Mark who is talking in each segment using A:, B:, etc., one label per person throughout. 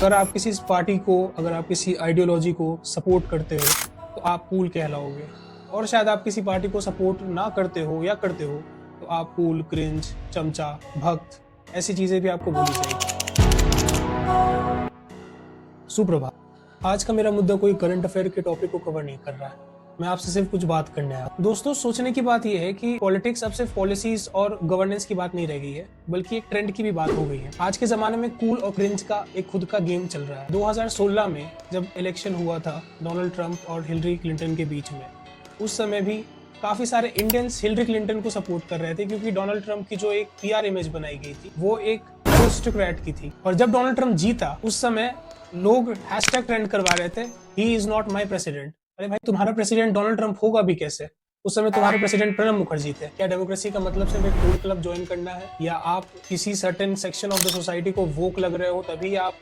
A: अगर आप किसी पार्टी को, अगर आप किसी आइडियोलॉजी को सपोर्ट करते हो तो आप कूल कहलाओगे, और शायद आप किसी पार्टी को सपोर्ट ना करते हो या करते हो तो आप कूल, क्रिंज, चमचा, भक्त, ऐसी चीजें भी आपको बोली जाएगी। सुप्रभात। आज का मेरा मुद्दा कोई करंट अफेयर के टॉपिक को कवर नहीं कर रहा है, मैं आपसे सिर्फ कुछ बात करने आया। दोस्तों, सोचने की बात यह है कि पॉलिटिक्स अब सिर्फ पॉलिसीज और गवर्नेंस की बात नहीं रह गई है, बल्कि एक ट्रेंड की भी बात हो गई है। आज के जमाने में कूल और क्रिंज का एक खुद का गेम चल रहा है। 2016 में जब इलेक्शन हुआ था डोनाल्ड ट्रंप और हिलरी क्लिंटन के बीच में, उस समय भी काफी सारे इंडियंस हिलरी क्लिंटन को सपोर्ट कर रहे थे, क्योंकि डोनाल्ड ट्रंप की जो एक पीआर इमेज बनाई गई थी वो एक एरिस्टोक्रेट की थी। और जब डोनाल्ड ट्रंप जीता, उस समय लोग हैशटैग ट्रेंड करवा रहे थे, he is not my president. अरे भाई, तुम्हारा प्रेसिडेंट डोनाल्ड ट्रंप होगा भी कैसे? उस समय तुम्हारे प्रेसिडेंट प्रणब मुखर्जी थे। क्या डेमोक्रेसी का मतलब सिर्फ एक कूल क्लब ज्वाइन करना है, या आप किसी certain section of the society को वोक लग रहे हो तभी आप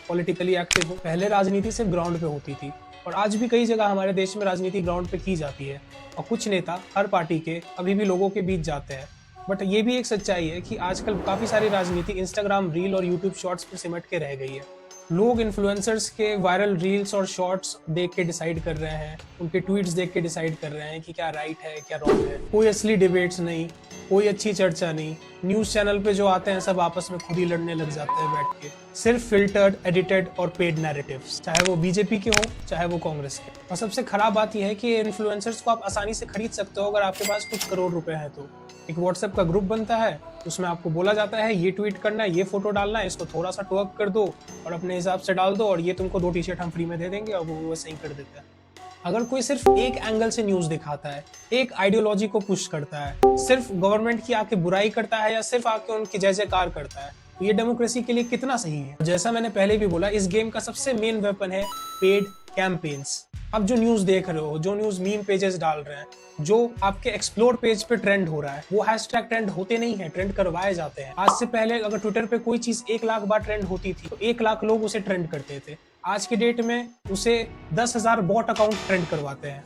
A: पॉलिटिकली एक्टिव हो? पहले राजनीति सिर्फ ग्राउंड पे होती थी, और आज भी कई जगह हमारे देश में राजनीति ग्राउंड पे की जाती है, और कुछ नेता हर पार्टी के अभी भी लोगों के बीच जाते हैं। बट ये भी एक सच्चाई है कि आजकल काफी सारी राजनीति इंस्टाग्राम रील और यूट्यूब शॉर्ट्स पर सिमट के रह गई है। लोग इन्फ्लुएंसर्स के वायरल रील्स और शॉर्ट्स देख के डिसाइड कर रहे हैं, उनके ट्वीट्स देख के डिसाइड कर रहे हैं कि क्या राइट है क्या रॉन्ग है। कोई असली डिबेट्स नहीं, कोई अच्छी चर्चा नहीं। न्यूज चैनल पे जो आते हैं सब आपस में खुद ही लड़ने लग जाते हैं बैठ के, सिर्फ फिल्टर्ड, एडिटेड और पेड नैरेटिव्स, चाहे वो बीजेपी के हो चाहे वो कांग्रेस के। और सबसे खराब बात यह है कि इन्फ्लुएंसर्स को आप आसानी से खरीद सकते हो अगर आपके पास कुछ करोड़ रुपए हैं तो। एक व्हाट्सएप का ग्रुप बनता है, उसमें आपको बोला जाता है ये ट्वीट करना है, ये फोटो डालना है, इसको थोड़ा सा ट्वर्क कर दो और अपने हिसाब से डाल दो, और ये तुमको 2 टी-शर्ट हम फ्री में दे देंगे, और वो वैसे ही कर देता है। अगर कोई सिर्फ एक एंगल से न्यूज दिखाता है, एक आइडियोलॉजी को पुश करता है, सिर्फ गवर्नमेंट की आके बुराई करता है या सिर्फ आके उनकी जय जयकार करता है, तो ये डेमोक्रेसी के लिए कितना सही है? जैसा मैंने पहले भी बोला, इस गेम का सबसे मेन वेपन है पेड कैंपेन्स। अब जो न्यूज देख रहे हो, जो न्यूज मीम पेजेस डाल रहे हैं, जो आपके एक्सप्लोर पेज पे ट्रेंड हो रहा है, वो हैशटैग ट्रेंड होते नहीं है, ट्रेंड करवाए जाते हैं। आज से पहले अगर ट्विटर पे कोई चीज 1 लाख बार ट्रेंड होती थी तो 1 लाख लोग उसे ट्रेंड करते थे। आज के डेट में उसे 10,000 बॉट अकाउंट ट्रेंड करवाते हैं।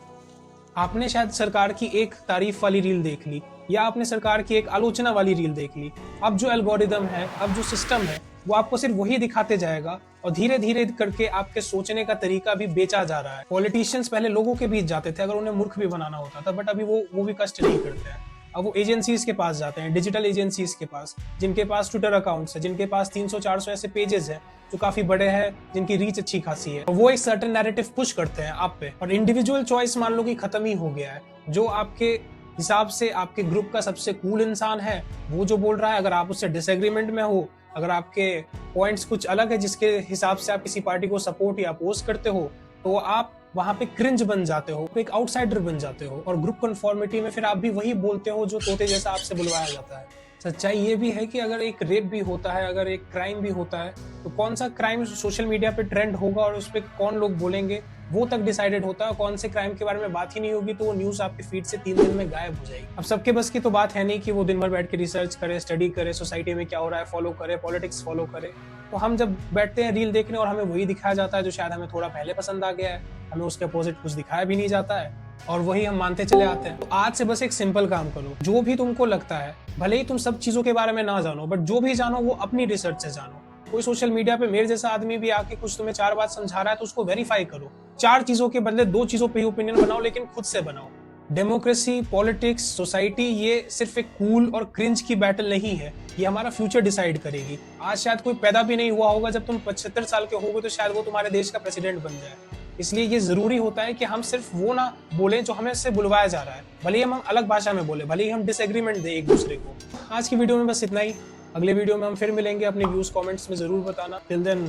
A: आपने शायद सरकार की एक तारीफ वाली रील देख ली, या आपने सरकार की एक आलोचना वाली रील देख ली। अब जो एल्गोरिदम है, अब जो सिस्टम है, वो आपको सिर्फ वही दिखाते जाएगा, और धीरे धीरे करके आपके सोचने का तरीका भी बेचा जा रहा है। पॉलिटिशियंस पहले लोगों के बीच जाते थे अगर उन्हें मूर्ख भी बनाना होता था, बट अभी वो भी कष्ट नहीं करते हैं। अब वो एजेंसीज के पास जाते हैं, डिजिटल एजेंसीज के पास, जिनके पास ट्विटर अकाउंट्स है, जिनके पास 300-400 ऐसे पेजेस हैं जो काफी बड़े हैं, जिनकी रीच अच्छी खासी है, और वो एक सर्टेन नैरेटिव पुश करते हैं आप पे। और इंडिविजुअल चॉइस मान लो कि खत्म ही हो गया है। जो आपके हिसाब से आपके ग्रुप का सबसे कूल इंसान है, वो जो बोल रहा है, अगर आप उससे डिसएग्रीमेंट में हो, अगर आपके पॉइंट्स कुछ अलग है जिसके हिसाब से आप किसी पार्टी को सपोर्ट या अपोज करते हो, तो आप वहां पे क्रिंज बन जाते हो, एक आउटसाइडर बन जाते हो, और ग्रुप कन्फॉर्मिटी में फिर आप भी वही बोलते हो जो तोते जैसा आपसे बुलवाया जाता है। सच्चाई ये भी है कि अगर एक रेप भी होता है, अगर एक क्राइम भी होता है, तो कौन सा क्राइम सोशल मीडिया पे ट्रेंड होगा और उस पर कौन लोग बोलेंगे, वो तक डिसाइडेड होता है। कौन से क्राइम के बारे में बात ही नहीं होगी तो वो न्यूज आपके फीड से 3 दिन में गायब हो जाएगी। अब सबके बस की तो बात है नहीं कि वो दिन भर बैठ के रिसर्च करे, स्टडी करे, सोसाइटी में क्या हो रहा है फॉलो करे, पॉलिटिक्स फॉलो करे। तो हम जब बैठते हैं रील देखने और हमें वही दिखाया जाता है जो शायद हमें थोड़ा पहले पसंद आ गया है, हमें उसके अपोजिट कुछ दिखाया भी नहीं जाता है, और वही हम मानते चले आते हैं। तो आज से बस एक सिंपल काम करो, जो भी तुमको लगता है, भले ही तुम सब चीजों के बारे में ना जानो, बट जो भी जानो वो अपनी रिसर्च से जानो। कोई सोशल मीडिया पे मेरे जैसा आदमी भी आके कुछ तुम्हें 4 बात समझा रहा है तो उसको वेरीफाई करो। 4 चीजों के बदले 2 चीजों पे ही ओपिनियन बनाओ, लेकिन खुद से बनाओ। डेमोक्रेसी, पॉलिटिक्स, सोसाइटी, ये सिर्फ एक कूल और क्रिंज की बैटल नहीं है, ये हमारा फ्यूचर डिसाइड करेगी। आज शायद कोई पैदा भी नहीं हुआ होगा, जब तुम 75 साल के होगे तो शायद वो तुम्हारे देश का प्रेसिडेंट बन जाए। इसलिए ये जरूरी होता है कि हम सिर्फ वो ना बोलें जो हमें इससे बुलवाया जा रहा है, भले ही हम अलग भाषा में बोले, भले ही हम डिसएग्रीमेंट दें एक दूसरे को। आज की वीडियो में बस इतना ही। अगले वीडियो में हम फिर मिलेंगे। अपने व्यूज कमेंट्स में जरूर बताना। Till then,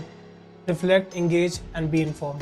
A: reflect, engage and be informed.